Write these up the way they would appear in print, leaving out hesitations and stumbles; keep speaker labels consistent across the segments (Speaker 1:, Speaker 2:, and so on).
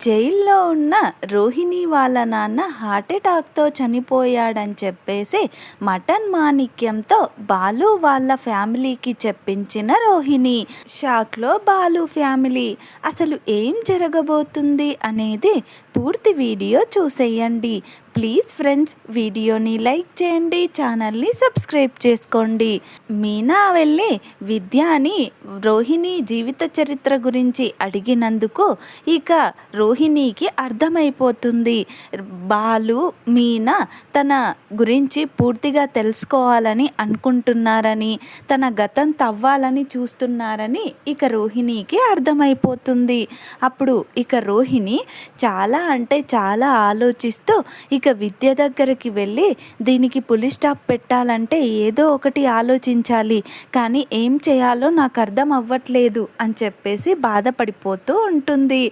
Speaker 1: జైల్లో ఉన్న రోహిణి వాళ్ళ నాన్న హార్ట్అటాక్తో చనిపోయాడని చెప్పేసి మటన్ మాణిక్యంతో బాలు వాళ్ళ ఫ్యామిలీకి చెప్పించిన రోహిణి. షాక్లో బాలు ఫ్యామిలీ. అసలు ఏం జరగబోతుంది అనేది పూర్తి వీడియో చూసేయండి. ప్లీజ్ ఫ్రెండ్స్, వీడియోని లైక్ చేయండి, ఛానల్ని సబ్స్క్రైబ్ చేసుకోండి. మీనా వెళ్ళి విద్యాని రోహిణి జీవిత చరిత్ర గురించి అడిగినందుకు ఇక రోహిణికి అర్థమైపోతుంది. బాలు మీనా తన గురించి పూర్తిగా తెలుసుకోవాలని అనుకుంటున్నారని, తన గతం తవ్వాలని చూస్తున్నారని ఇక రోహిణికి అర్థమైపోతుంది. అప్పుడు ఇక రోహిణి చాలా అంటే చాలా ఆలోచిస్తూ ఇక విద్య దగ్గరికి వెళ్ళి దీనికి పులి స్టాప్ పెట్టాలంటే ఏదో ఒకటి ఆలోచించాలి, కానీ ఏం చేయాలో నాకు అర్థం అవ్వట్లేదు అని చెప్పేసి బాధపడిపోతూ ఉంటుంది.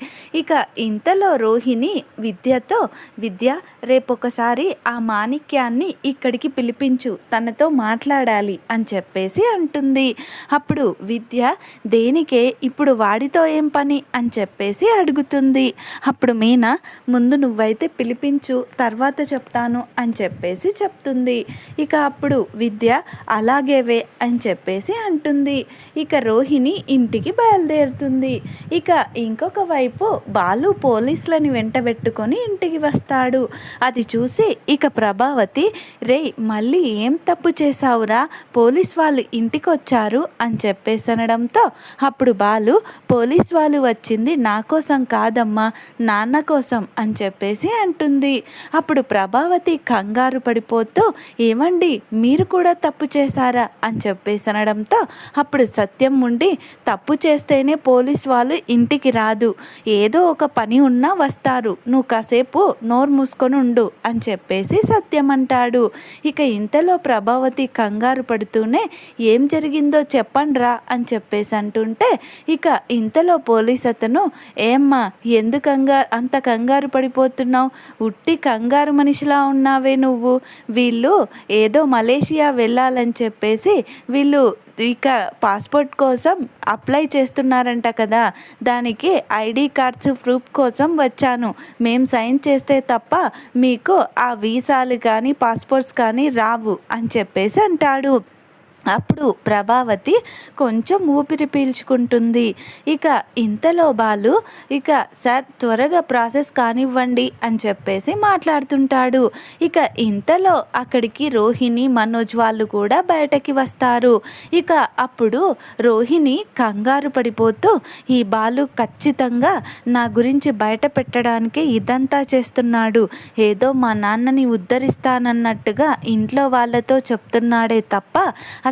Speaker 1: ఇక ఇంతలో రోహిణి విద్యతో, విద్య రేపొకసారి ఆ మాణిక్యాన్ని ఇక్కడికి పిలిపించు, తనతో మాట్లాడాలి అని చెప్పేసి అంటుంది. అప్పుడు విద్య దేనికే, ఇప్పుడు వాడితో ఏం పని అని చెప్పేసి అడుగుతుంది. అప్పుడు మీనా ముందు నువ్వైతే పిలిపించు, తర్వాత చెప్తాను అని చెప్పేసి చెప్తుంది. ఇక అప్పుడు విద్య అలాగేవే అని చెప్పేసి అంటుంది. ఇక రోహిణి ఇంటికి బయలుదేరుతుంది. ఇక ఇంకొక వైపు బాలు పోలీసులని వెంటబెట్టుకొని ఇంటికి వస్తాడు. అది చూసి ఇక ప్రభావతి, రే మళ్ళీ ఏం తప్పు చేశావురా, పోలీస్ వాళ్ళు ఇంటికి వచ్చారు అని చెప్పేసి అనడంతో అప్పుడు బాలు, పోలీస్ వాళ్ళు వచ్చింది నా కోసం కాదమ్మా, నాన్న కోసం అని చెప్పేసి అంటుంది. అప్పుడు ప్రభావతి కంగారు పడిపోతూ, ఏమండి మీరు కూడా తప్పు చేశారా అని చెప్పేసి అనడంతో అప్పుడు సత్యం ఉండి, తప్పు చేస్తేనే పోలీస్ వాళ్ళు ఇంటికి రాదు, ఏదో ఒక పని ఉన్నా వస్తారు, నువ్వు కాసేపు నోరు మూసుకొని ఉండు అని చెప్పేసి సత్యం అంటాడు. ఇక ఇంతలో ప్రభావతి కంగారు పడుతూనే ఏం జరిగిందో చెప్పండ్రా అని చెప్పేసి అంటుంటే ఇక ఇంతలో పోలీస్ అతను, ఏమ్మా ఎందుకంగా అంత కంగారు పడిపోతున్నావు, ఉట్టి కంగారు మనిషిలా ఉన్నావే నువ్వు, వీళ్ళు ఏదో మలేషియా వెళ్ళాలని చెప్పేసి వీళ్ళు ఇక పాస్పోర్ట్ కోసం అప్లై చేస్తున్నారంట కదా, దానికి ఐడి కార్డ్స్ ప్రూఫ్ కోసం వచ్చాను, మేము సైన్ చేస్తే తప్ప మీకు ఆ వీసాలు కానీ పాస్పోర్ట్స్ కానీ రావు అని చెప్పేసి అంటాడు. అప్పుడు ప్రభావతి కొంచెం ఊపిరి పీల్చుకుంటుంది. ఇక ఇంతలో బాలు, ఇక సార్ త్వరగా ప్రాసెస్ కానివ్వండి అని చెప్పేసి మాట్లాడుతుంటాడు. ఇక ఇంతలో అక్కడికి రోహిణి, మనోజ్ వాళ్ళు కూడా బయటకి వస్తారు. ఇక అప్పుడు రోహిణి కంగారు పడిపోతూ, ఈ బాలు ఖచ్చితంగా నా గురించి బయట పెట్టడానికి ఇదంతా చేస్తున్నాడు, ఏదో మా నాన్నని ఉద్ధరిస్తానన్నట్టుగా ఇంట్లో వాళ్ళతో చెప్తున్నాడే తప్ప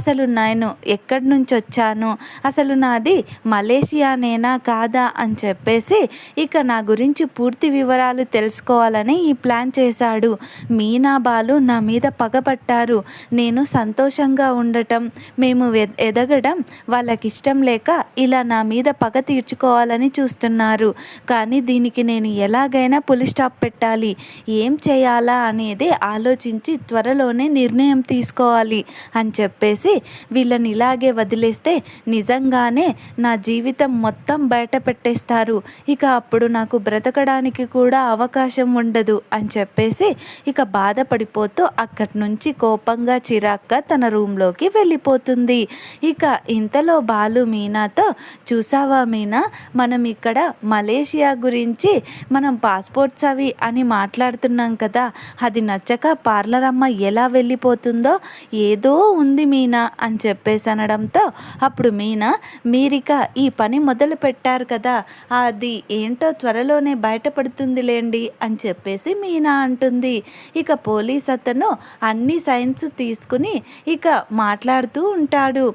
Speaker 1: అసలు నేను ఎక్కడి నుంచి వచ్చాను, అసలు నాది మలేషియానేనా కాదా అని చెప్పేసి ఇక నా గురించి పూర్తి వివరాలు తెలుసుకోవాలని ఈ ప్లాన్ చేశాడు. మీనా బాలు నా మీద పగపట్టారు, నేను సంతోషంగా ఉండటం, మేము ఎదగడం వాళ్ళకి ఇష్టం లేక ఇలా నా మీద పగ తీర్చుకోవాలని చూస్తున్నారు. కానీ దీనికి నేను ఎలాగైనా పులి స్టాప్ పెట్టాలి, ఏం చేయాలా అనేది ఆలోచించి త్వరలోనే నిర్ణయం తీసుకోవాలి అని చెప్పేసి వీళ్ళని ఇలాగే వదిలేస్తే నిజంగానే నా జీవితం మొత్తం బయట పెట్టేస్తారు, ఇక అప్పుడు నాకు బ్రతకడానికి కూడా అవకాశం ఉండదు అని చెప్పేసి ఇక బాధపడిపోతూ అక్కడి నుంచి కోపంగా చిరాక్గా తన రూమ్లోకి వెళ్ళిపోతుంది. ఇక ఇంతలో బాలు మీనాతో, చూసావా మీనా, మనం ఇక్కడ మలేషియా గురించి మనం పాస్పోర్ట్స్ అవి అని మాట్లాడుతున్నాం కదా, అది నచ్చక పార్లర్ అమ్మ ఎలా వెళ్ళిపోతుందో, ఏదో ఉంది మీనా అని చెప్పేసి అనడంతో అప్పుడు మీనా, మీరిక ఈ పని మొదలు పెట్టారు కదా, అది ఏంటో త్వరలోనే బయటపడుతుందిలేండి అని చెప్పేసి మీనా అంటుంది. ఇక పోలీస్ అతను అన్ని సైన్స్ తీసుకుని ఇక మాట్లాడుతూ ఉంటాడు.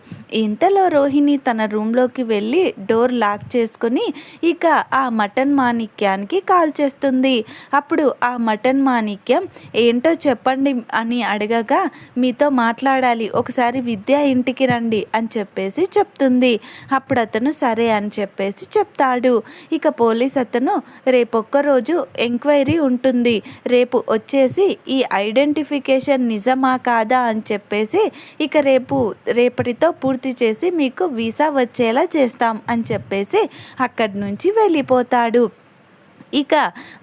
Speaker 1: ఇంతలో రోహిణి తన రూమ్లోకి వెళ్ళి డోర్ లాక్ చేసుకుని ఇక ఆ మటన్ మాణిక్యానికి కాల్ చేస్తుంది. అప్పుడు ఆ మటన్ మాణిక్యం, ఏంటో చెప్పండి అని అడగగా, మీతో మాట్లాడాలి, ఒకసారి విద్య ఇంటికి రండి అని చెప్పేసి చెప్తుంది. అప్పుడు అతను సరే అని చెప్పేసి చెప్తాడు. ఇక పోలీస్ అతను, రేపొక్కరోజు ఎంక్వైరీ ఉంటుంది, రేపు వచ్చేసి ఈ ఐడెంటిఫికేషన్ నిజమా కాదా అని చెప్పేసి ఇక రేపటితో పూర్తి చేసి మీకు వీసా వచ్చేలా చేస్తాం అని చెప్పేసి అక్కడి నుంచి వెళ్ళిపోతాడు. ఇక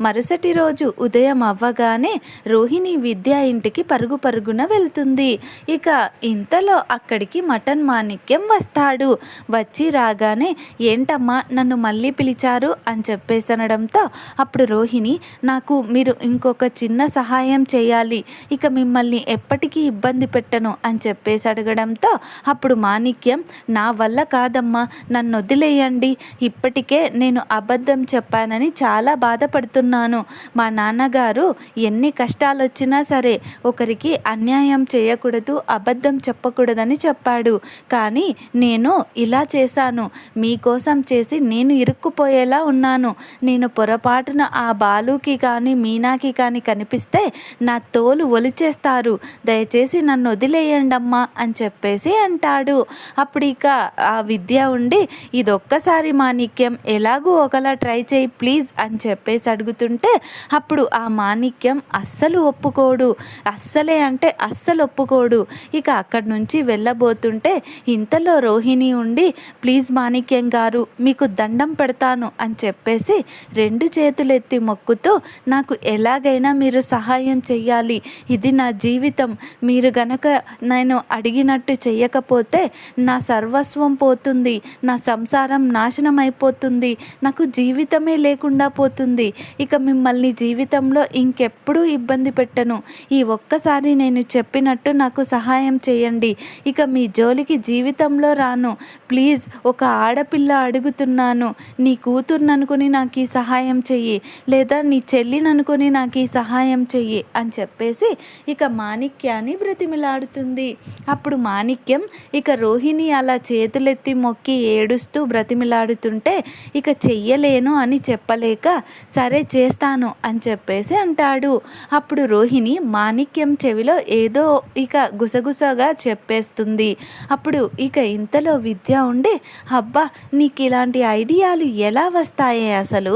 Speaker 1: మరుసటి రోజు ఉదయం అవ్వగానే రోహిణి విద్యా ఇంటికి పరుగు పరుగున వెళ్తుంది. ఇక ఇంతలో అక్కడికి మటన్ మాణిక్యం వస్తాడు. వచ్చి రాగానే ఏంటమ్మా నన్ను మళ్ళీ పిలిచారు అని చెప్పేసి అనడంతో అప్పుడు రోహిణి నాకు మీరు ఇంకొక చిన్న సహాయం చేయాలి, ఇక మిమ్మల్ని ఎప్పటికీ ఇబ్బంది పెట్టను అని చెప్పేసి అడగడంతో అప్పుడు మాణిక్యం నా వల్ల కాదమ్మా, నన్ను వదిలేయండి, ఇప్పటికే నేను అబద్ధం చెప్పానని చాలా బాధపడుతున్నాను. మా నాన్నగారు ఎన్ని కష్టాలు వచ్చినా సరే ఒకరికి అన్యాయం చేయకూడదు, అబద్ధం చెప్పకూడదని చెప్పాడు. కానీ నేను ఇలా చేశాను, మీకోసం చేసి నేను ఇరుక్కుపోయేలా ఉన్నాను. నేను పొరపాటున ఆ బాలుకి కానీ మీనాకి కానీ కనిపిస్తే నా తోలు ఒలిచేస్తారు, దయచేసి నన్ను వదిలేయండమ్మా అని చెప్పేసి అంటాడు. అప్పుడు ఇక ఆ విద్య ఉండి ఇదొక్కసారి మాణిక్యం ఎలాగూ ఒకలా ట్రై చేయి ప్లీజ్ అని చెప్పేసి అడుగుతుంటే అప్పుడు ఆ మాణిక్యం అస్సలు ఒప్పుకోడు, అస్సలే అంటే అస్సలు ఒప్పుకోడు. ఇక అక్కడి నుంచి వెళ్ళబోతుంటే ఇంతలో రోహిణి ఉండి ప్లీజ్ మాణిక్యం గారు మీకు దండం పెడతాను అని చెప్పేసి 2 చేతులెత్తి మొక్కుతూ నాకు ఎలాగైనా మీరు సహాయం చెయ్యాలి, ఇది నా జీవితం, మీరు గనక నేను అడిగినట్టు చెయ్యకపోతే నా సర్వస్వం పోతుంది, నా సంసారం నాశనం అయిపోతుంది, నాకు జీవితమే లేకుండా పోతుంది, ఇక మిమ్మల్ని జీవితంలో ఇంకెప్పుడూ ఇబ్బంది పెట్టను, ఈ ఒక్కసారి నేను చెప్పినట్టు నాకు సహాయం చేయండి, ఇక మీ జోలికి జీవితంలో రాను, ప్లీజ్ ఒక ఆడపిల్ల అడుగుతున్నాను, నీ కూతుర్ని అనుకుని నాకు ఈ సహాయం చెయ్యి, లేదా నీ చెల్లిని అనుకుని నాకు ఈ సహాయం చెయ్యి అని చెప్పేసి ఇక మాణిక్యాన్ని బ్రతిమిలాడుతుంది. అప్పుడు మాణిక్యం ఇక రోహిణి అలా చేతులెత్తి మొక్కి ఏడుస్తూ బ్రతిమిలాడుతుంటే ఇక చెయ్యలేను అని చెప్పలేక సరే చేస్తాను అని చెప్పేసి అంటాడు. అప్పుడు రోహిణి మాణిక్యం చెవిలో ఏదో ఇక గుసగుసగా చెప్పేస్తుంది. అప్పుడు ఇక ఇంతలో విద్య ఉండి అబ్బా నీకు ఇలాంటి ఐడియాలు ఎలా వస్తాయే అసలు,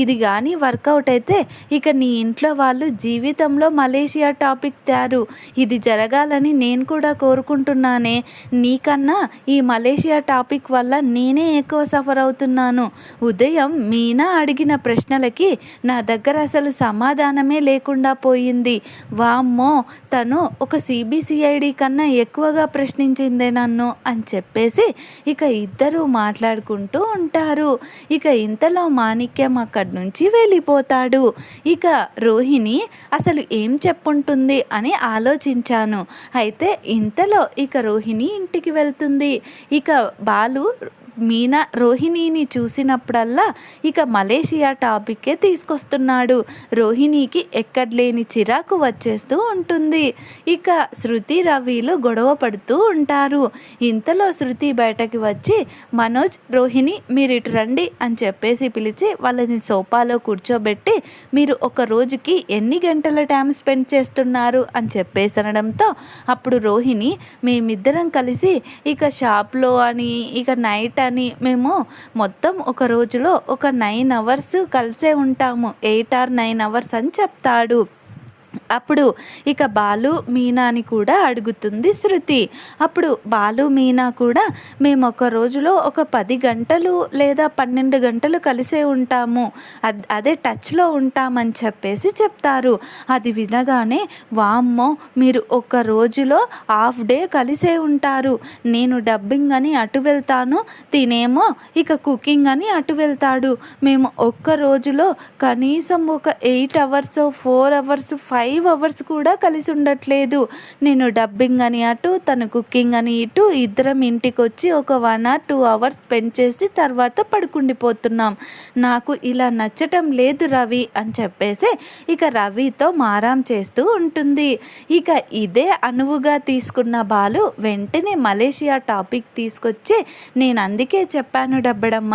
Speaker 1: ఇది కానీ వర్కౌట్ అయితే ఇక నీ ఇంట్లో వాళ్ళు జీవితంలో మలేషియా టాపిక్ తేరు, ఇది జరగాలని నేను కూడా కోరుకుంటున్నానే, నీకన్నా ఈ మలేషియా టాపిక్ వల్ల నేనే ఎక్కువ సఫర్ అవుతున్నాను. ఉదయం మీనా అడిగిన ప్రశ్నలకి నా దగ్గర అసలు సమాధానమే లేకుండా పోయింది, వామ్మో తను ఒక సిబిసిఐడి కన్నా ఎక్కువగా ప్రశ్నించిందే నన్ను అని చెప్పేసి ఇక ఇద్దరు మాట్లాడుకుంటూ ఉంటారు. ఇక ఇంతలో మాణిక్యం అక్కడి నుంచి వెళ్ళిపోతాడు. ఇక రోహిణి అసలు ఏం చెప్పుంటుంది అని ఆలోచించాను. అయితే ఇంతలో ఇక రోహిణి ఇంటికి వెళ్తుంది. ఇక బాలు మీనా రోహిణిని చూసినప్పుడల్లా ఇక మలేషియా టాపిక్కే తీసుకొస్తున్నాడు. రోహిణికి ఎక్కడలేని చిరాకు వచ్చేస్తూ ఉంటుంది. ఇక శృతి రవిలు గొడవ పడుతూ ఉంటారు. ఇంతలో శృతి బయటకి వచ్చి మనోజ్ రోహిణి మీరు ఇటు రండి అని చెప్పేసి పిలిచి వాళ్ళని సోఫాలో కూర్చోబెట్టి మీరు ఒక రోజుకి ఎన్ని గంటల టైం స్పెండ్ చేస్తున్నారు అని చెప్పేసి అనడంతో అప్పుడు రోహిణి మేమిద్దరం కలిసి ఇక షాప్లో అని ఇక నైట్ అని మేము మొత్తం ఒక రోజులో ఒక 9 hours కలిసే ఉంటాము, 8 or 9 hours అని చెప్తాడు. అప్పుడు ఇక బాలు మీనాని కూడా అడుగుతుంది శృతి. అప్పుడు బాలు మీనా కూడా మేము ఒక రోజులో ఒక 10 గంటలు లేదా 12 గంటలు కలిసే ఉంటాము, అదే టచ్లో ఉంటామని చెప్పేసి చెప్తారు. అది వినగానే వామ్మో మీరు ఒక రోజులో హాఫ్ డే కలిసే ఉంటారు, నేను డబ్బింగ్ అని అటు వెళ్తాను, తినేమో ఇక కుకింగ్ అని అటు వెళ్తాడు, మేము ఒక్క రోజులో కనీసం ఒక 8 hours 4 hours 5 hours కూడా కలిసి ఉండట్లేదు, నేను డబ్బింగ్ అని అటు తను కుకింగ్ అని ఇటు ఇద్దరం ఇంటికి వచ్చి ఒక 1 or 2 hours స్పెండ్ చేసి తర్వాత పడుకుండిపోతున్నాం, నాకు ఇలా నచ్చటం లేదు రవి అని చెప్పేసి ఇక రవితో మారాం చేస్తూ ఉంటుంది. ఇక ఇదే అనువుగా తీసుకున్న బాలు వెంటనే మలేషియా టాపిక్ తీసుకొచ్చి నేను అందుకే చెప్పాను డబ్బడమ్మ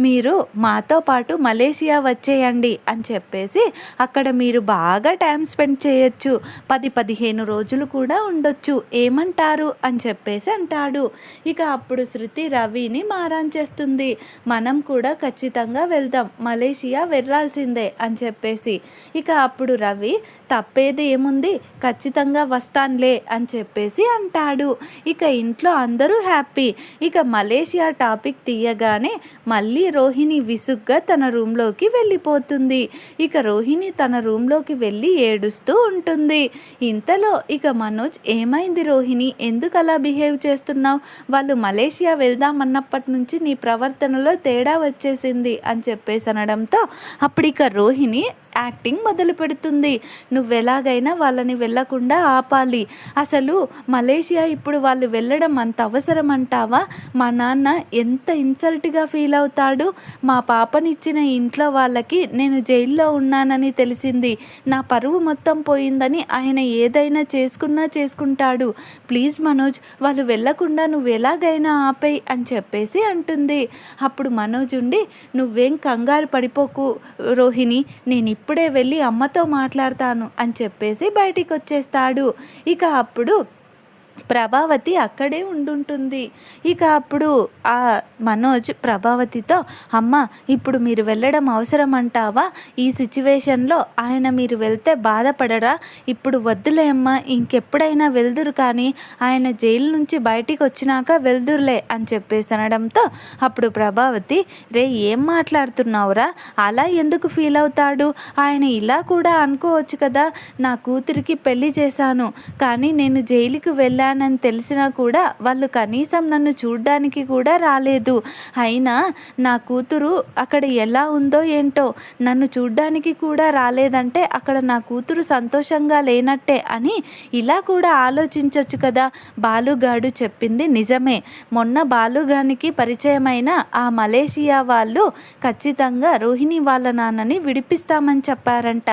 Speaker 1: మీరు మాతో పాటు మలేషియా వచ్చేయండి అని చెప్పేసి అక్కడ మీరు బాగా టైం స్పెండ్ చేయొచ్చు, 10-15 రోజులు కూడా ఉండొచ్చు, ఏమంటారు అని చెప్పేసి అంటాడు. ఇక అప్పుడు శృతి రవిని మారాన్ చేస్తుంది. మనం కూడా ఖచ్చితంగా వెళ్దాం, మలేషియా వెళ్ళాల్సిందే అని చెప్పేసి. ఇక అప్పుడు రవి తప్పేది ఏముంది, ఖచ్చితంగా వస్తానులే అని చెప్పేసి అంటాడు. ఇక ఇంట్లో అందరూ హ్యాపీ. ఇక మలేషియా టాపిక్ తీయగానే మళ్ళీ రోహిణి విసుగ్గా తన రూమ్లోకి వెళ్ళిపోతుంది. ఇక రోహిణి తన రూమ్లోకి వెళ్ళి ఏడుస్తూ ఉంటుంది. ఇంతలో ఇక మనోజ్, ఏమైంది రోహిణి, ఎందుకు అలా బిహేవ్ చేస్తున్నావు, వాళ్ళు మలేషియా వెళ్దామన్నప్పటి నుంచి నీ ప్రవర్తనలో తేడా వచ్చేసింది అని చెప్పేసి అనడంతో అప్పుడు ఇక రోహిణి యాక్టింగ్ మొదలు పెడుతుంది. నువ్వెలాగైనా వాళ్ళని వెళ్ళకుండా ఆపాలి, అసలు మలేషియా ఇప్పుడు వాళ్ళు వెళ్ళడం అంత అవసరం అంటావా, మా నాన్న ఎంత ఇన్సల్ట్గా ఫీల్ అవుతాడు, మా పాపనిచ్చిన ఇంట్లో వాళ్ళకి నేను జైల్లో ఉన్నానని తెలిసింది, నా పరువు మొత్తం పోయిందని ఆయన ఏదైనా చేసుకుంటాడు, ప్లీజ్ మనోజ్ వాళ్ళు వెళ్ళకుండా నువ్వు ఎలాగైనా ఆపేయి అని చెప్పేసి అంటుంది. అప్పుడు మనోజ్ ఉండి, నువ్వేం కంగారు పడిపోకు రోహిణి, నేను ఇప్పుడే వెళ్ళి అమ్మతో మాట్లాడతాను అని చెప్పేసి బయటికి వచ్చేస్తాడు. ఇక అప్పుడు ప్రభావతి అక్కడే ఉండుంటుంది. ఇక అప్పుడు ఆ మనోజ్ ప్రభావతితో, అమ్మ ఇప్పుడు మీరు వెళ్ళడం అవసరం అంటావా, ఈ సిచ్యువేషన్లో ఆయన మీరు వెళ్తే బాధపడరా, ఇప్పుడు వద్దులే అమ్మ, ఇంకెప్పుడైనా వెళ్దురు కానీ ఆయన జైలు నుంచి బయటికి వచ్చినాక వెళ్దురులే అని చెప్పేసి అనడంతో అప్పుడు ప్రభావతి, రే ఏం మాట్లాడుతున్నావురా, అలా ఎందుకు ఫీల్ అవుతాడు, ఆయన ఇలా కూడా అనుకోవచ్చు కదా, నా కూతురికి పెళ్లి చేశాను కానీ నేను జైలుకి వెళ్ళానని తెలిసినా కూడా వాళ్ళు కనీసం నన్ను చూడ్డానికి కూడా రాలేదు, అయినా నా కూతురు అక్కడ ఎలా ఉందో ఏంటో, నన్ను చూడ్డానికి కూడా రాలేదంటే అక్కడ నా కూతురు సంతోషంగా లేనట్టే అని ఇలా కూడా ఆలోచించవచ్చు కదా. బాలుగాడు చెప్పింది నిజమే, మొన్న బాలుగానికి పరిచయమైన ఆ మలేషియా వాళ్ళు ఖచ్చితంగా రోహిణి వాళ్ళ నాన్నని విడిపిస్తామని చెప్పారంట,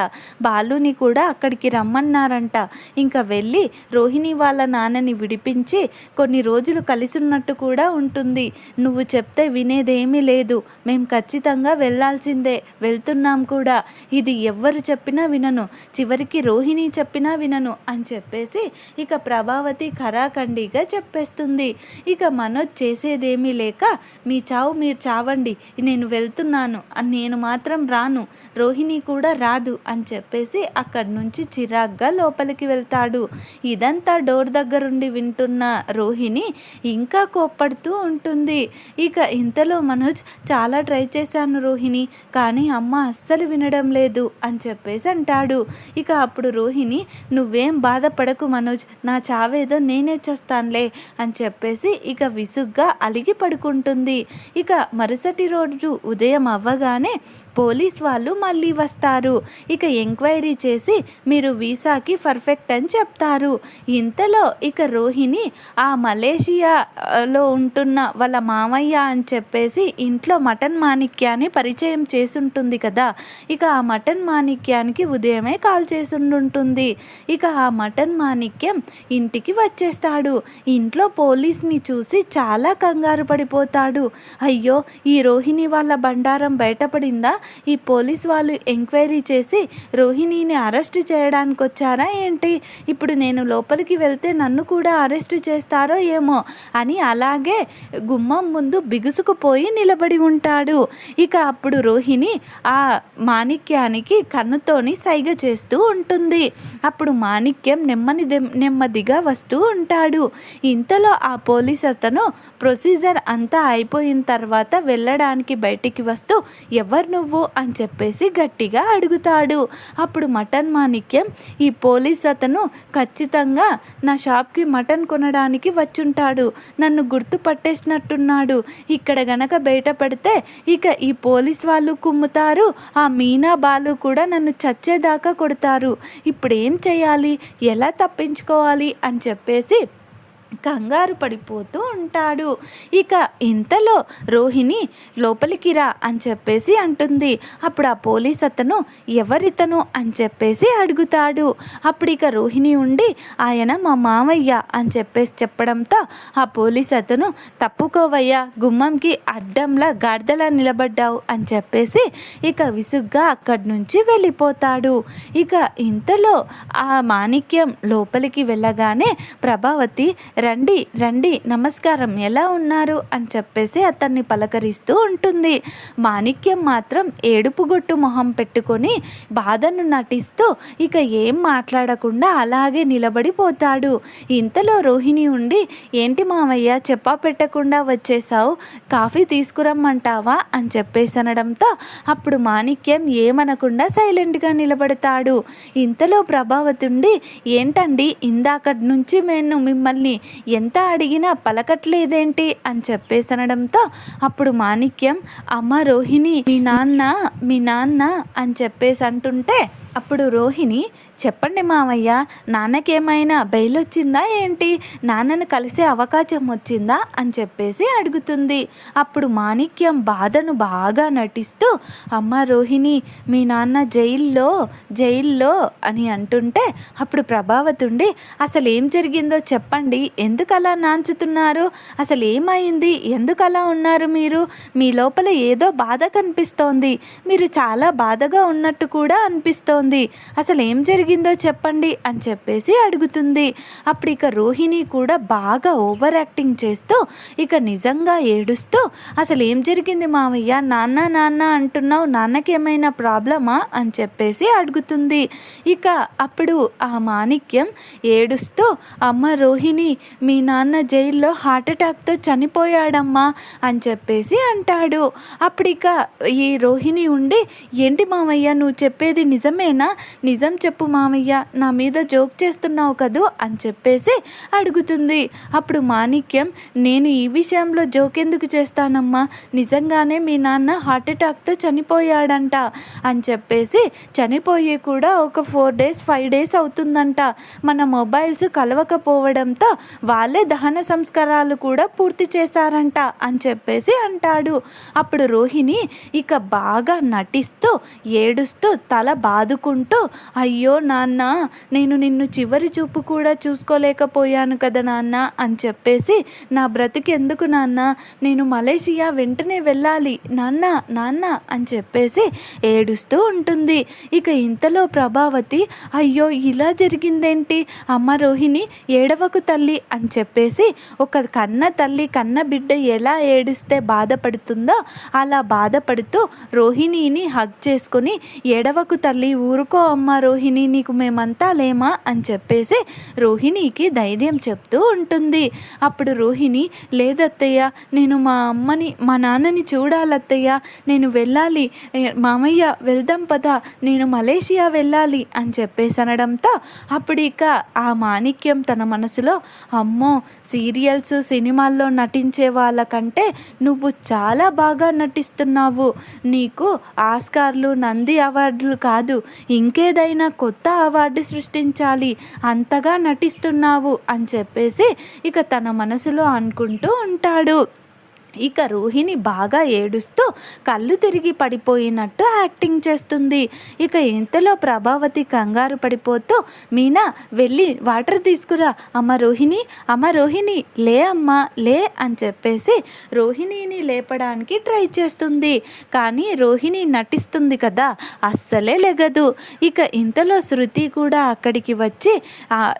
Speaker 1: బాలుని కూడా అక్కడికి రమ్మన్నారంట, ఇంకా వెళ్ళి రోహిణి వాళ్ళ నాన్నని విడిపించి కొన్ని రోజులు కలిసి ఉన్నట్టు కూడా ఉంటుంది, నువ్వు చెప్తే వినేదేమీ లేదు, మేము ఖచ్చితంగా వెళ్ళాల్సిందే, వెళ్తున్నాం కూడా, ఇది ఎవ్వరు చెప్పినా వినను, చివరికి రోహిణి చెప్పినా వినను అని చెప్పేసి ఇక ప్రభావతి ఖరాఖండిగా చెప్పేస్తుంది. ఇక మనోజ్ చేసేదేమీ లేక, మీ చావు మీరు చావండి, నేను వెళ్తున్నాను, నేను మాత్రం రాను, రోహిణి కూడా రాదు అని చెప్పేసి అక్కడి నుంచి చిరాగ్గా లోపలికి వెళ్తాడు. ఇదంతా డోర్ దగ్గరుండి వింటున్న రోహిణి ఇంకా కోప్పడుతూ ఉంటుంది. ఇక ఇంతలో మనోజ్, చాలా ట్రై చేశాను రోహిణి, కానీ అమ్మ అస్సలు వినడం లేదు అని చెప్పేసి అంటాడు. ఇక అప్పుడు రోహిణి, నువ్వేం బాధపడకు మనోజ్, నా చావేదో నేనే చేస్తానులే అని చెప్పేసి ఇక విసుగ్గా అలిగి పడుకుంటుంది. ఇక మరుసటి రోజు ఉదయం అవ్వగానే పోలీస్ వాళ్ళు మళ్ళీ వస్తారు. ఇక ఎంక్వైరీ చేసి మీరు వీసాకి పర్ఫెక్ట్ అని చెప్తారు. ఇంతలో ఇక రోహిణి ఆ మలేషియాలో ఉంటున్న వాళ్ళ మామయ్య అని చెప్పేసి ఇంట్లో మటన్ మాణిక్యాన్ని పరిచయం చేసుంటుంది కదా, ఇక ఆ మటన్ మాణిక్యానికి ఉదయమే కాల్ చేసుంటుంది. ఇక ఆ మటన్ మాణిక్యం ఇంటికి వచ్చేస్తాడు. ఇంట్లో పోలీస్ని చూసి చాలా కంగారు పడిపోతాడు. అయ్యో, ఈ రోహిణి వాళ్ళ బండారం బయటపడిందా, ఈ పోలీస్ వాళ్ళు ఎంక్వైరీ చేసి రోహిణిని అరెస్ట్ చేయడానికి వచ్చారా ఏంటి, ఇప్పుడు నేను లోపలికి వెళ్తే నన్ను కూడా అరెస్ట్ చేస్తారో ఏమో అని అలాగే గుమ్మం ముందు బిగుసుకుపోయి నిలబడి ఉంటాడు. ఇక అప్పుడు రోహిణి ఆ మాణిక్యానికి కన్నుతోని సైగ చేస్తూ ఉంటుంది. అప్పుడు మాణిక్యం నెమ్మదిగా వస్తూ ఉంటాడు. ఇంతలో ఆ పోలీస్ అతను ప్రొసీజర్ అంతా అయిపోయిన తర్వాత వెళ్ళడానికి బయటికి వస్తూ, ఎవరు నువ్వు అని చెప్పేసి గట్టిగా అడుగుతాడు. అప్పుడు మటన్ మాణిక్యం, ఈ పోలీస్ అతను ఖచ్చితంగా నా షాప్కి మటన్ కొనడానికి వచ్చుంటాడు, నన్ను గుర్తుపట్టేసినట్టున్నాడు, ఇక్కడ గనక బయట పడితే ఇక ఈ పోలీస్ వాళ్ళు కుమ్ముతారు, ఆ మీనా బాలు కూడా నన్ను చచ్చేదాకా కొడతారు, ఇప్పుడు ఏం చేయాలి, ఎలా తప్పించుకోవాలి అని చెప్పేసి కంగారు పడిపోతూ ఉంటాడు. ఇక ఇంతలో రోహిణి లోపలికి రా అని చెప్పేసి అంటుంది. అప్పుడు ఆ పోలీస్ అతను ఎవరితను అని చెప్పేసి అడుగుతాడు. అప్పుడు ఇక రోహిణి ఉండి ఆయన మా మామయ్య అని చెప్పేసి చెప్పడంతో ఆ పోలీస్ అతను తప్పుకోవయ్యా, గుమ్మంకి అడ్డంలా గాడిదలా నిలబడ్డావు అని చెప్పేసి ఇక విసుగ్గా అక్కడి నుంచి వెళ్ళిపోతాడు. ఇక ఇంతలో ఆ మాణిక్యం లోపలికి వెళ్ళగానే ప్రభావతి రండి రండి నమస్కారం, ఎలా ఉన్నారు అని చెప్పేసి అతన్ని పలకరిస్తూ ఉంటుంది. మాణిక్యం మాత్రం ఏడుపుగొట్టు మొహం పెట్టుకొని బాధను నటిస్తూ ఇక ఏం మాట్లాడకుండా అలాగే నిలబడిపోతాడు. ఇంతలో రోహిణి ఉండి ఏంటి మామయ్య చెప్పా పెట్టకుండా వచ్చేసావు, కాఫీ తీసుకురమ్మంటావా అని చెప్పేసి అనడంతో అప్పుడు మాణిక్యం ఏమనకుండా సైలెంట్గా నిలబడతాడు. ఇంతలో ప్రభావతి ఉండి ఏంటండి ఇందాకటి నుంచి నేను మిమ్మల్ని ఎంత అడిగినా పలకట్లేదేంటి అని చెప్పేసి అనడంతో అప్పుడు మాణిక్యం అమ్మ రోహిణి మీ నాన్న అని చెప్పేసి అంటుంటే అప్పుడు రోహిణి చెప్పండి మామయ్య, నాన్నకేమైనా బెయిల్ వచ్చిందా ఏంటి, నాన్నను కలిసే అవకాశం వచ్చిందా అని చెప్పేసి అడుగుతుంది. అప్పుడు మాణిక్యం బాధను బాగా నటిస్తూ అమ్మ రోహిణి మీ నాన్న జైల్లో అని అంటుంటే అప్పుడు ప్రభావతి ఉండి అసలు ఏం జరిగిందో చెప్పండి, ఎందుకు అలా నాంచుతున్నారు, అసలు ఏమైంది, ఎందుకు అలా ఉన్నారు మీరు, మీ లోపల ఏదో బాధ కనిపిస్తోంది, మీరు చాలా బాధగా ఉన్నట్టు కూడా అనిపిస్తోంది, అసలు ఏం జరిగిందో చెప్పండి అని చెప్పేసి అడుగుతుంది. అప్పుడు ఇక రోహిణి కూడా బాగా ఓవర్ యాక్టింగ్ చేస్తూ ఇక నిజంగా ఏడుస్తూ అసలు ఏం జరిగింది మావయ్య, నాన్న నాన్న అంటున్నావు, నాన్నకి ఏమైనా ప్రాబ్లమా అని చెప్పేసి అడుగుతుంది. ఇక అప్పుడు ఆ మాణిక్యం ఏడుస్తూ అమ్మ రోహిణి మీ నాన్న జైల్లో హార్ట్అటాక్తో చనిపోయాడమ్మా అని చెప్పేసి అంటాడు. అప్పుడు ఇక ఈ రోహిణి ఉండి ఏంటి మామయ్య నువ్వు చెప్పేది నిజమేనా, నిజం చెప్పు మామయ్య, నా మీద జోక్ చేస్తున్నావు కదూ అని చెప్పేసి అడుగుతుంది. అప్పుడు మాణిక్యం నేను ఈ విషయంలో జోక్ ఎందుకు చేస్తానమ్మా, నిజంగానే మీ నాన్న హార్ట్అటాక్తో చనిపోయాడంట అని చెప్పేసి, చనిపోయి కూడా ఒక 4 days 5 days అవుతుందంట, మన మొబైల్స్ కలవకపోవడంతో వాళ్ళే దహన సంస్కారాలు కూడా పూర్తి చేశారంట అని చెప్పేసి అంటాడు. అప్పుడు రోహిణి ఇక బాగా నటిస్తూ ఏడుస్తూ తల బాదుకుంటూ అయ్యో నాన్న నేను నిన్ను చివరి చూపు కూడా చూసుకోలేకపోయాను కదా నాన్న అని చెప్పేసి, నా బ్రతికి ఎందుకు నాన్న, నేను మలేషియా వెంటనే వెళ్ళాలి నాన్న నాన్న అని చెప్పేసి ఏడుస్తూ ఉంటుంది. ఇక ఇంతలో ప్రభావతి అయ్యో ఇలా జరిగిందేంటి, అమ్మ రోహిణి ఏడవకు తల్లి అని చెప్పేసి, ఒక కన్న తల్లి కన్న బిడ్డ ఎలా ఏడిస్తే బాధపడుతుందో అలా బాధపడుతూ రోహిణిని హగ్ చేసుకొని ఏడవకు తల్లి ఊరుకో అమ్మ రోహిణి నీకు మేమంతా లేమా అని చెప్పేసి రోహిణికి ధైర్యం చెప్తూ ఉంటుంది. అప్పుడు రోహిణి లేదత్తయ్య, నేను మా అమ్మని మా నాన్నని చూడాలత్తయ్య, నేను వెళ్ళాలి మామయ్య వెళ్దాం పద, నేను మలేషియా వెళ్ళాలి అని చెప్పేసి అనడంతో అప్పుడు ఇక ఆ మాణిక్యం తన మనసులో అమ్మో సీరియల్స్ సినిమాల్లో నటించే వాళ్ళకంటే నువ్వు చాలా బాగా నటిస్తున్నావు, నీకు ఆస్కార్లు నంది అవార్డులు కాదు ఇంకేదైనా కొత్త అవార్డు సృష్టించాలి, అంతగా నటిస్తున్నావు అని చెప్పేసి ఇక తన మనసులో అనుకుంటూ ఉంటాడు. ఇక రోహిణి బాగా ఏడుస్తూ కళ్ళు తిరిగి పడిపోయినట్టు యాక్టింగ్ చేస్తుంది. ఇక ఇంతలో ప్రభావతి కంగారు పడిపోతూ మీనా వెళ్ళి వాటర్ తీసుకురా, అమ్మ రోహిణి లే అమ్మా లే అని చెప్పేసి రోహిణిని లేపడానికి ట్రై చేస్తుంది. కానీ రోహిణి నటిస్తుంది కదా అస్సలే లెగదు. ఇక ఇంతలో శృతి కూడా అక్కడికి వచ్చి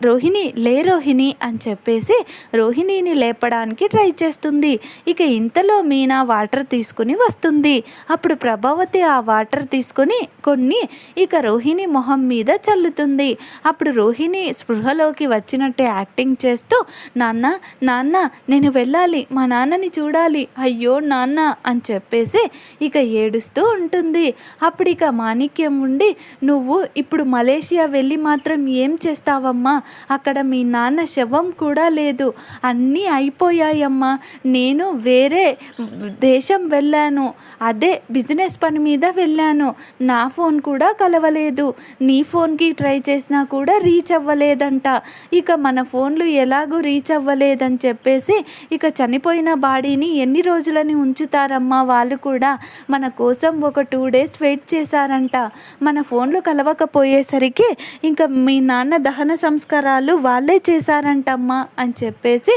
Speaker 1: రోహిణి అని చెప్పేసి రోహిణిని లేపడానికి ట్రై చేస్తుంది. ఇక ఇంతలో మీనా వాటర్ తీసుకుని వస్తుంది. అప్పుడు ప్రభావతి ఆ వాటర్ తీసుకొని కొన్ని ఇక రోహిణి మొహం మీద చల్లుతుంది. అప్పుడు రోహిణి స్పృహలోకి వచ్చినట్టే యాక్టింగ్ చేస్తూ నాన్న నేను వెళ్ళాలి, మా నాన్నని చూడాలి, అయ్యో నాన్న అని చెప్పేసి ఇక ఏడుస్తూ ఉంటుంది. అప్పుడు ఇక మాణిక్యం ఉండి నువ్వు ఇప్పుడు మలేషియా వెళ్ళి మాత్రం ఏం చేస్తావమ్మా, అక్కడ మీ నాన్న శవం కూడా లేదు, అన్నీ అయిపోయాయమ్మా, నేను వేరే వేరే దేశం వెళ్ళాను, అదే బిజినెస్ పని మీద వెళ్ళాను, నా ఫోన్ కూడా కలవలేదు, నీ ఫోన్కి ట్రై చేసినా కూడా రీచ్ అవ్వలేదంట. ఇక మన ఫోన్లు ఎలాగూ రీచ్ అవ్వలేదని చెప్పేసి ఇక చనిపోయిన బాడీని ఎన్ని రోజులని ఉంచుతారమ్మా, వాళ్ళు కూడా మన కోసం ఒక 2 days వెయిట్ చేశారంట. మన ఫోన్లు కలవకపోయేసరికి ఇంకా మీ నాన్న దహన సంస్కారాలు వాళ్ళే చేశారంటమ్మా అని చెప్పేసి,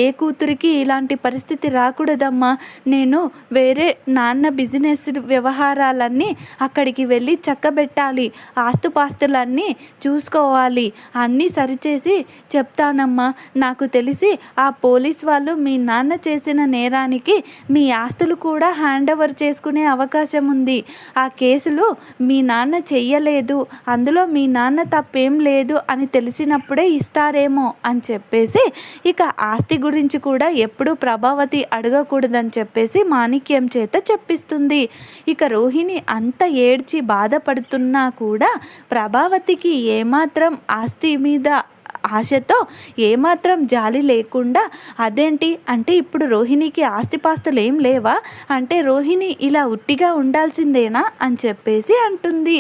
Speaker 1: ఏ కూతురికి ఇలాంటి పరిస్థితి రాకూడదమ్మా, నేను వేరే నాన్న బిజినెస్ వ్యవహారాలన్నీ అక్కడికి వెళ్ళి చక్కబెట్టాలి, ఆస్తుపాస్తులన్నీ చూసుకోవాలి, అన్నీ సరిచేసి చెప్తానమ్మా. నాకు తెలిసి ఆ పోలీస్ వాళ్ళు మీ నాన్న చేసిన నేరానికి మీ ఆస్తులు కూడా హ్యాండ్ ఓవర్ చేసుకునే అవకాశం ఉంది. ఆ కేసులు మీ నాన్న చెయ్యలేదు, అందులో మీ నాన్న తప్పేం లేదు అని తెలిసినప్పుడే ఇస్తారేమో అని చెప్పేసి ఇక ఆస్తి గురించి కూడా ఎప్పుడూ ప్రభావతి అడగకూడదని చెప్పేసి మాణిక్యం చేత చెప్పిస్తుంది. ఇక రోహిణి అంత ఏడ్చి బాధపడుతున్నా కూడా ప్రభావతికి ఏమాత్రం ఆస్తి మీద ఆశతో ఏమాత్రం జాలి లేకుండా, అదేంటి అంటే ఇప్పుడు రోహిణికి ఆస్తిపాస్తులు ఏం లేవా అంటే రోహిణి ఇలా ఉట్టిగా ఉండాల్సిందేనా అని చెప్పేసి అంటుంది.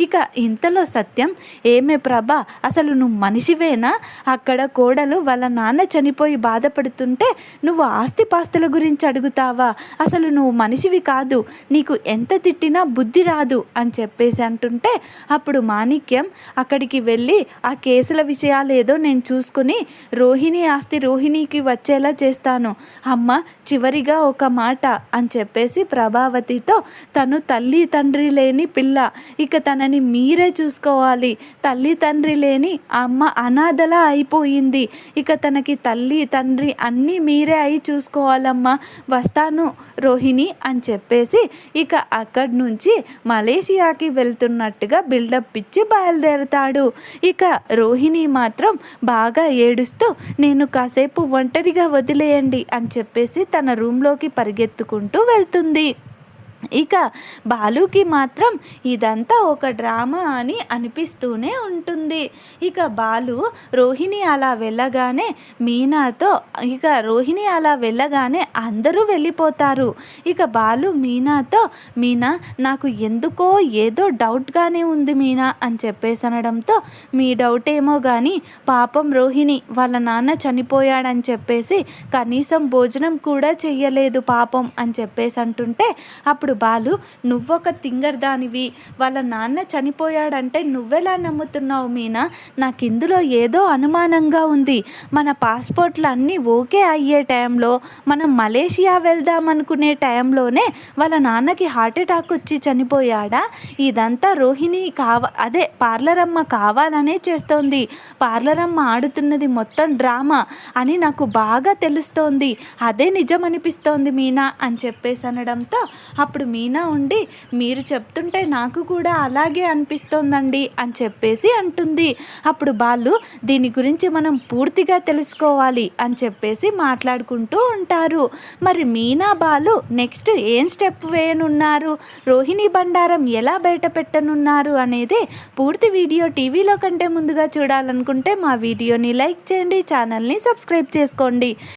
Speaker 1: ఇక ఇంతలో సత్యం, ఏమే ప్రభా, అసలు నువ్వు మనిషివేనా? అక్కడ కోడలు వాళ్ళ నాన్న చనిపోయి బాధపడుతుంటే నువ్వు ఆస్తిపాస్తుల గురించి అడుగుతావా? అసలు నువ్వు మనిషివి కాదు, నీకు ఎంత తిట్టినా బుద్ధి రాదు అని చెప్పేసి అంటుంటే అప్పుడు మాణిక్యం అక్కడికి వెళ్ళి ఆ కేసుల విషయాలు ఏదో నేను చూసుకుని రోహిణి ఆస్తి రోహిణికి వచ్చేలా చేస్తాను అమ్మ, చివరిగా ఒక మాట అని చెప్పేసి ప్రభావతితో, తను తల్లి తండ్రి లేని పిల్ల, ఇక తనని మీరే చూసుకోవాలి, తల్లి తండ్రి లేని అమ్మ అనాథలా అయిపోయింది, ఇక తనకి తల్లి తండ్రి అన్నీ మీరే అయి చూసుకోవాలమ్మా, వస్తాను రోహిణి అని చెప్పేసి ఇక అక్కడి నుంచి మలేషియాకి వెళ్తున్నట్టుగా బిల్డప్ ఇచ్చి బయలుదేరతాడు. ఇక రోహిణి మాత్రం బాగా ఏడుస్తూ, నేను కాసేపు ఒంటరిగా వదిలేయండి అని చెప్పేసి తన రూమ్లోకి పరిగెత్తుకుంటూ వెళ్తుంది. ఇక బాలుకి మాత్రం ఇదంతా ఒక డ్రామా అని అనిపిస్తూనే ఉంటుంది. ఇక బాలు రోహిణి అలా వెళ్ళగానే మీనాతో, ఇక రోహిణి అలా వెళ్ళగానే అందరూ వెళ్ళిపోతారు. ఇక బాలు మీనాతో, మీనా నాకు ఎందుకో ఏదో డౌట్గానే ఉంది మీనా అని చెప్పేసి అనడంతో, మీ డౌట్ ఏమో కానీ పాపం రోహిణి వాళ్ళ నాన్న చనిపోయాడని చెప్పేసి కనీసం భోజనం కూడా చెయ్యలేదు పాపం అని చెప్పేసి అంటుంటే అప్పుడు బాలు, నువ్వొక తింగర్దానివి, వాళ్ళ నాన్న చనిపోయాడంటే నువ్వెలా నమ్ముతున్నావు మీనా? నాకు ఇందులో ఏదో అనుమానంగా ఉంది. మన పాస్పోర్ట్లు అన్నీ ఓకే అయ్యే టైంలో, మనం మలేషియా వెళ్దామనుకునే టైంలోనే వాళ్ళ నాన్నకి హార్ట్ అటాక్ వచ్చి చనిపోయాడా? ఇదంతా రోహిణి అదే పార్లరమ్మ కావాలనే చేస్తోంది, పార్లరమ్మ ఆడుతున్నది మొత్తం డ్రామా అని నాకు బాగా తెలుస్తోంది, అదే నిజం అనిపిస్తోంది మీనా అని చెప్పేసి అనడంతో అప్పుడు మీనా ఉండి, మీరు చెప్తుంటే నాకు కూడా అలాగే అనిపిస్తోందండి అని చెప్పేసి అంటుంది. అప్పుడు బాలు, దీని గురించి మనం పూర్తిగా తెలుసుకోవాలి అని చెప్పేసి మాట్లాడుకుంటూ ఉంటారు. మరి మీనా బాలు నెక్స్ట్ ఏం స్టెప్ వేయనున్నారు, రోహిణి బండారం ఎలా బయట పెట్టనున్నారు అనేది పూర్తి వీడియో టీవీలో కంటే ముందుగా చూడాలనుకుంటే మా వీడియోని లైక్ చేయండి, ఛానల్ని సబ్స్క్రైబ్ చేసుకోండి.